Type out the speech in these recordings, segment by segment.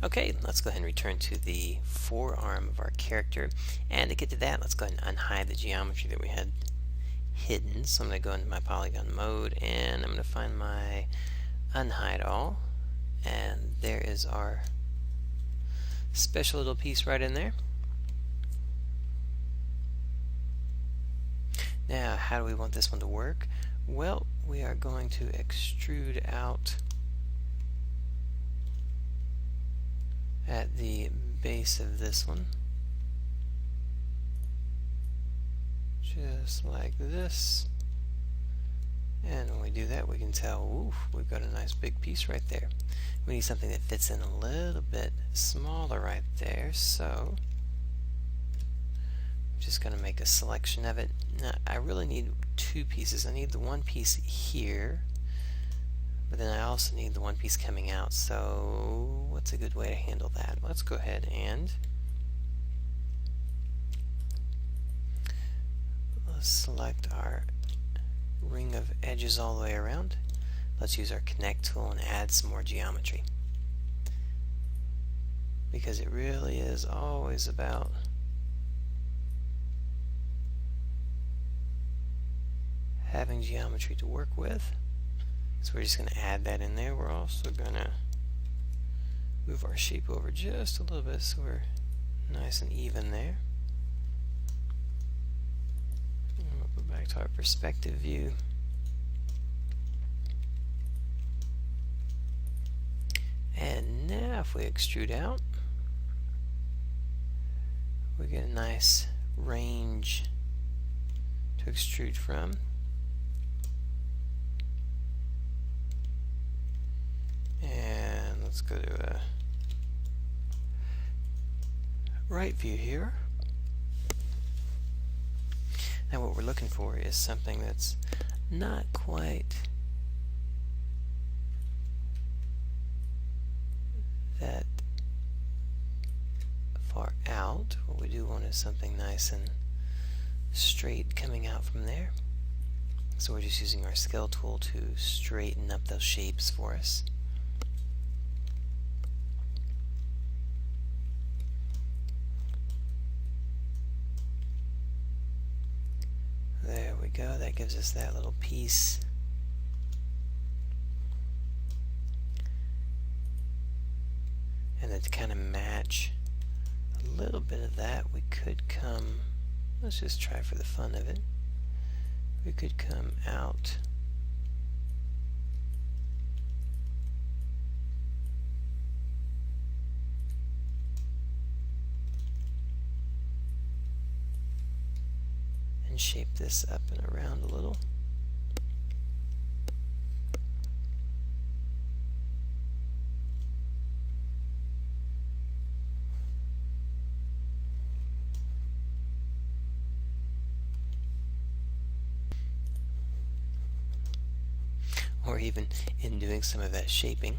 Okay, let's go ahead and return to the forearm of our character, and to get to that, let's go ahead and unhide the geometry that we had hidden. So I'm going to go into my polygon mode, and I'm going to find my unhide all, and there is our special little piece right in there. Now, how do we want this one to work? Well, we are going to extrude out at the base of this one, just like this. And when we do that, we can tell, ooh, we've got a nice big piece right there. We need something that fits in a little bit smaller right there, so I'm just going to make a selection of it. Now, I really need two pieces. I need the one piece here, but then I also need the one piece coming out. So what's a good way to handle that? Let's go ahead and let's select our ring of edges all the way around. Let's use our connect tool and add some more geometry, because it really is always about having geometry to work with. So we're just going to add that in there. We're also going to move our shape over just a little bit so we're nice and even there. And we'll go back to our perspective view. And now if we extrude out, we get a nice range to extrude from. And let's go to a right view here. Now what we're looking for is something that's not quite that far out. What we do want is something nice and straight coming out from there. So we're just using our scale tool to straighten up those shapes for us. There we go, that gives us that little piece. And then to kind of match a little bit of that, we could come, let's just try for the fun of it, we could come out and shape this up and around a little. Or even in doing some of that shaping,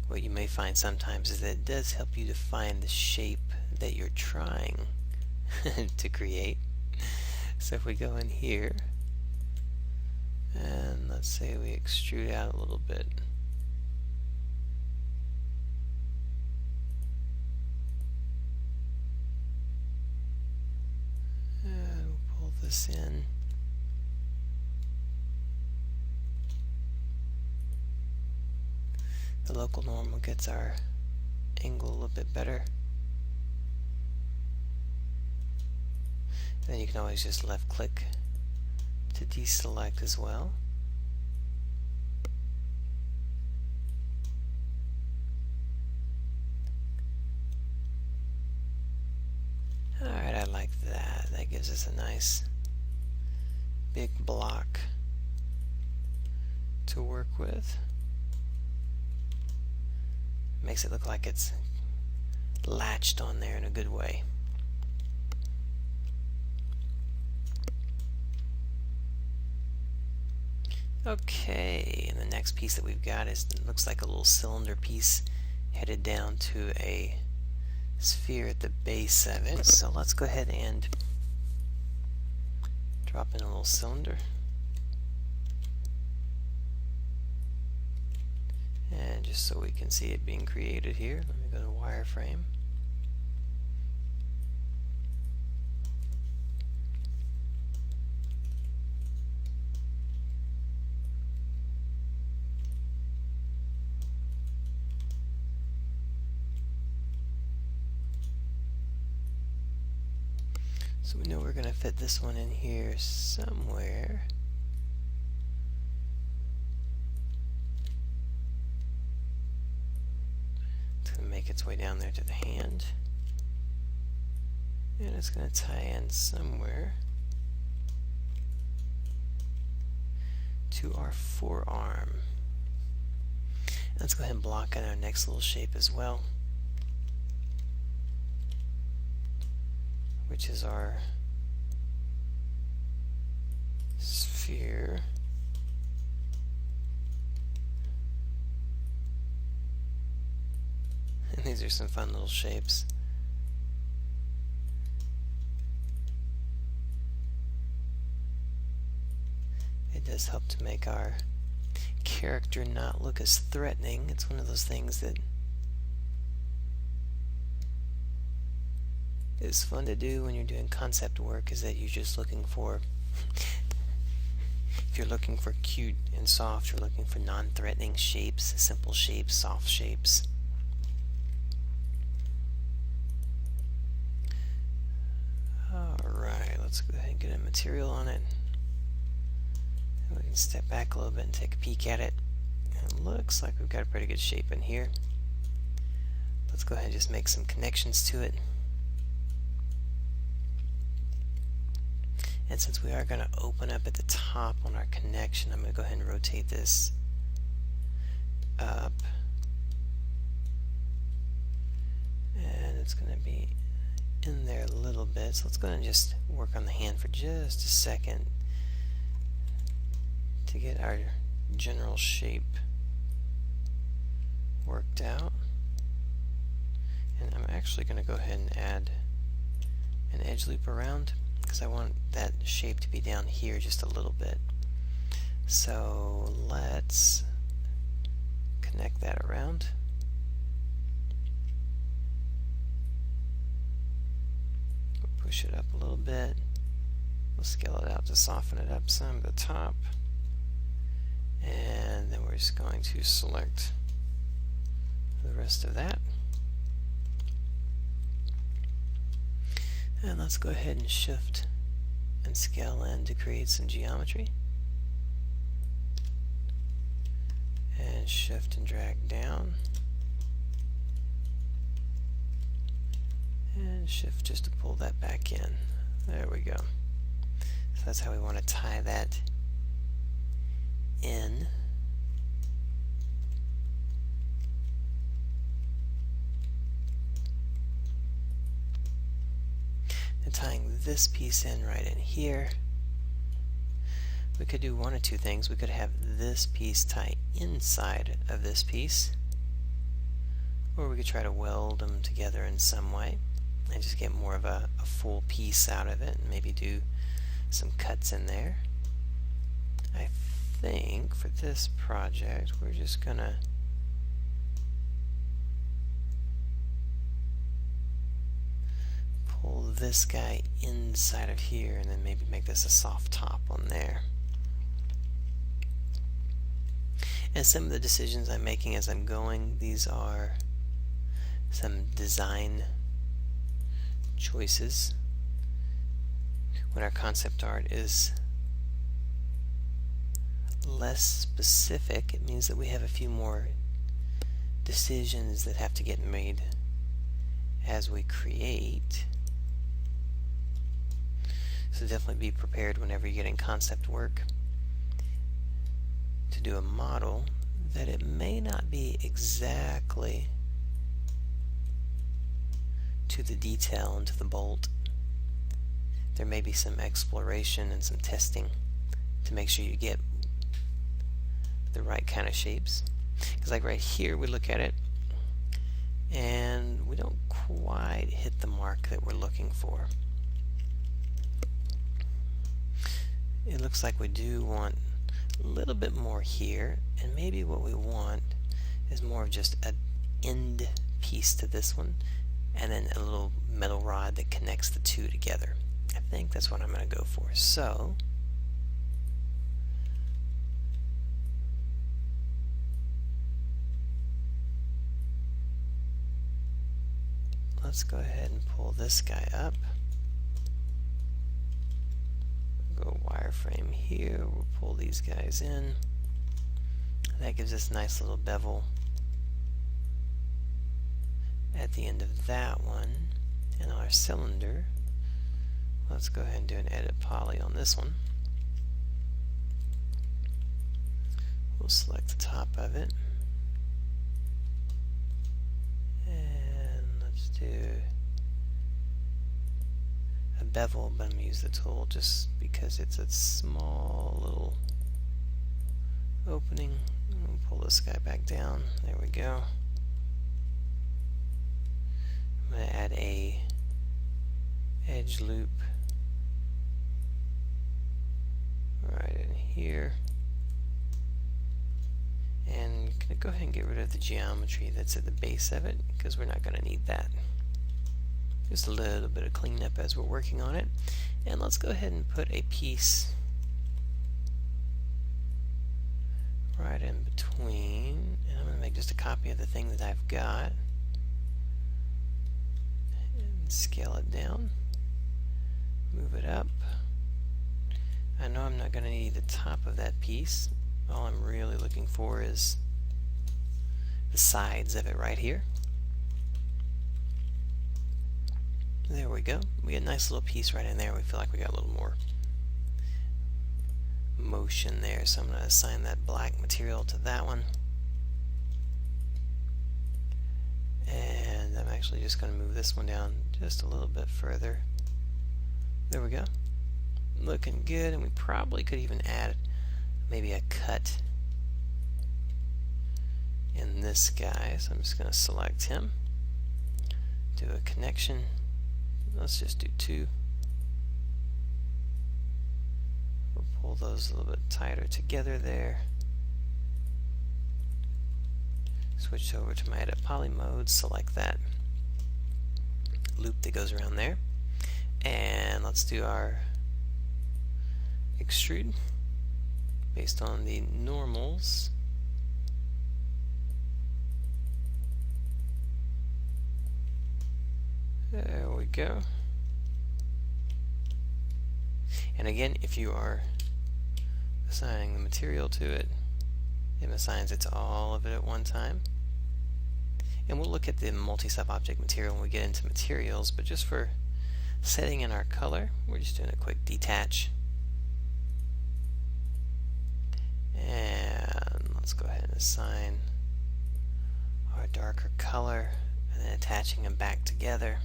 what you may find sometimes is that it does help you to find the shape that you're trying to create. So if we go in here and let's say we extrude out a little bit, and we'll pull this in. The local normal gets our angle a little bit better. Then you can always just left click to deselect as well. Alright, I like that. That gives us a nice big block to work with. Makes it look like it's latched on there in a good way. Okay, and the next piece that we've got is, looks like a little cylinder piece headed down to a sphere at the base of it. So let's go ahead and drop in a little cylinder. And And just so we can see it being created here, let me go to wireframe. So we know we're going to fit this one in here somewhere. It's going to make its way down there to the hand. And it's going to tie in somewhere to our forearm. Let's go ahead and block in our next little shape as well, which is our sphere. And these are some fun little shapes. It does help to make our character not look as threatening. It's one of those things that is fun to do when you're doing concept work, is that you're just looking for, if you're looking for cute and soft, you're looking for non-threatening shapes, simple shapes, soft shapes. Alright, let's go ahead and get a material on it. And we can step back a little bit and take a peek at it. It looks like we've got a pretty good shape in here. Let's go ahead and just make some connections to it. And since we are going to open up at the top on our connection, I'm going to go ahead and rotate this up. And it's going to be in there a little bit. So let's go ahead and just work on the hand for just a second to get our general shape worked out. And I'm actually going to go ahead and add an edge loop around, because I want that shape to be down here just a little bit. So let's connect that around. Push it up a little bit. We'll scale it out to soften it up some at the top. And then we're just going to select the rest of that. And let's go ahead and shift and scale in to create some geometry. And shift and drag down. And shift just to pull that back in. There we go. So that's how we want to tie that in. And tying this piece in right in here, we could do one of two things. We could have this piece tie inside of this piece, or we could try to weld them together in some way and just get more of a full piece out of it, and maybe do some cuts in there. I think for this project we're just gonna pull this guy inside of here and then maybe make this a soft top on there. And some of the decisions I'm making as I'm going, these are some design choices. When our concept art is less specific, it means that we have a few more decisions that have to get made as we create. So definitely be prepared whenever you're getting concept work to do a model that it may not be exactly to the detail and to the bolt. There may be some exploration and some testing to make sure you get the right kind of shapes. Because like right here, we look at it and we don't quite hit the mark that we're looking for. It looks like we do want a little bit more here, and maybe what we want is more of just an end piece to this one, and then a little metal rod that connects the two together. I think that's what I'm going to go for. So let's go ahead and pull this guy up. Go wireframe here. We'll pull these guys in. That gives us a nice little bevel at the end of that one. And our cylinder, let's go ahead and do an edit poly on this one. We'll select the top of it. And let's do a bevel, but I'm going to use the tool just because it's a small little opening. We'll pull this guy back down. There we go. I'm going to add a edge loop right in here. And I'm going to go ahead and get rid of the geometry that's at the base of it, because we're not going to need that. Just a little bit of cleanup as we're working on it. And let's go ahead and put a piece right in between. And I'm going to make just a copy of the thing that I've got. And scale it down. Move it up. I know I'm not going to need the top of that piece. All I'm really looking for is the sides of it right here. There we go. We get a nice little piece right in there. We feel like we got a little more motion there. So I'm going to assign that black material to that one. And I'm actually just going to move this one down just a little bit further. There we go. Looking good. And we probably could even add maybe a cut in this guy. So I'm just going to select him. Do a connection. Let's just do 2. We'll pull those a little bit tighter together there. Switch over to my edit poly mode, select that loop that goes around there. And let's do our extrude based on the normals. There we go. And again, if you are assigning the material to it, it assigns it to all of it at one time. And we'll look at the multi-step object material when we get into materials, but just for setting in our color, we're just doing a quick detach. And let's go ahead and assign our darker color and then attaching them back together.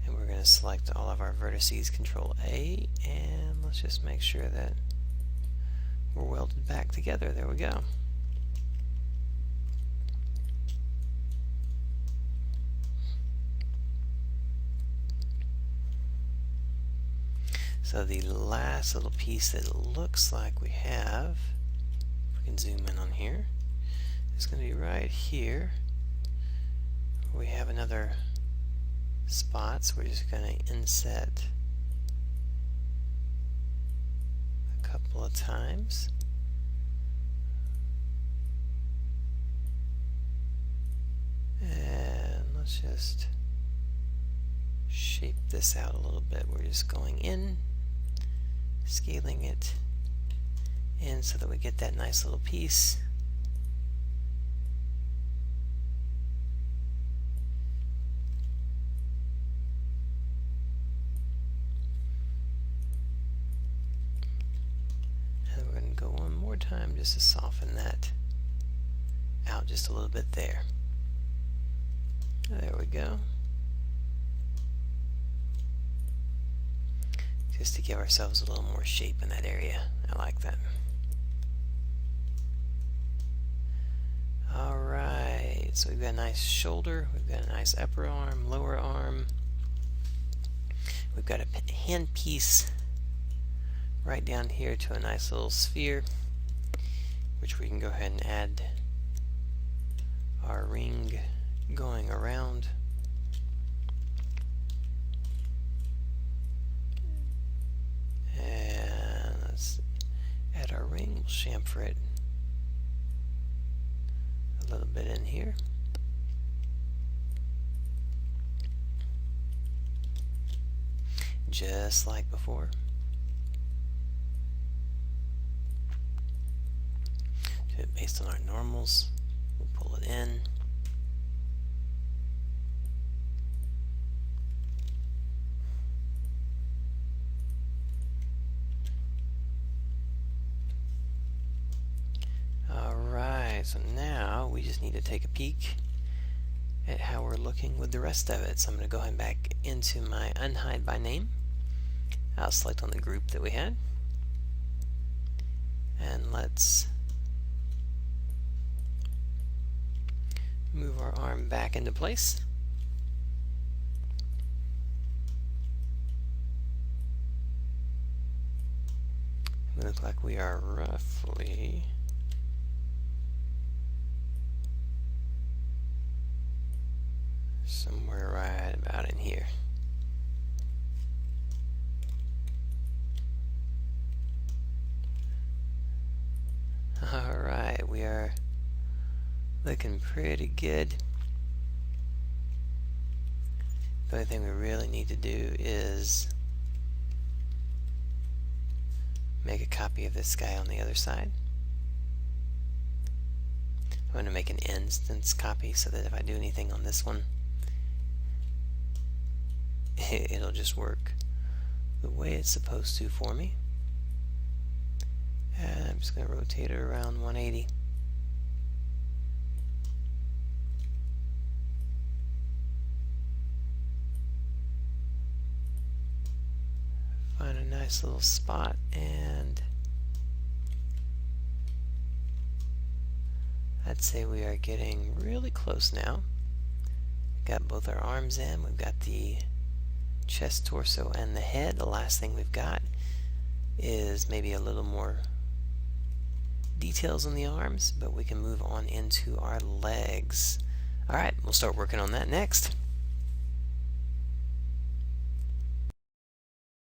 We're going to select all of our vertices, Control A, and let's just make sure that we're welded back together. There we go. So the last little piece that it looks like we have, if we can zoom in on here, is going to be right here. We have another spots. We're just going to inset a couple of times. And let's just shape this out a little bit. We're just going in, scaling it in so that we get that nice little piece. Go one more time just to soften that out just a little bit there. There we go. Just to give ourselves a little more shape in that area. I like that. Alright, so we've got a nice shoulder, we've got a nice upper arm, lower arm. We've got a hand piece right down here to a nice little sphere, which we can go ahead and add our ring going around. And let's add our ring. We'll chamfer it a little bit in here. Just like before. Do it based on our normals. We'll pull it in. Alright, so now we just need to take a peek at how we're looking with the rest of it. So I'm going to go ahead and back into my unhide by name. I'll select on the group that we had. And let's move our arm back into place. We look like we are roughly somewhere right about in here. Alright, we are looking pretty good. The only thing we really need to do is make a copy of this guy on the other side. I'm going to make an instance copy so that if I do anything on this one, it'll just work the way it's supposed to for me. And I'm just going to rotate it around 180. Find a nice little spot, and I'd say we are getting really close now. Got both our arms in, we've got the chest, torso, and the head. The last thing we've got is maybe a little more details on the arms, but we can move on into our legs. Alright, we'll start working on that next.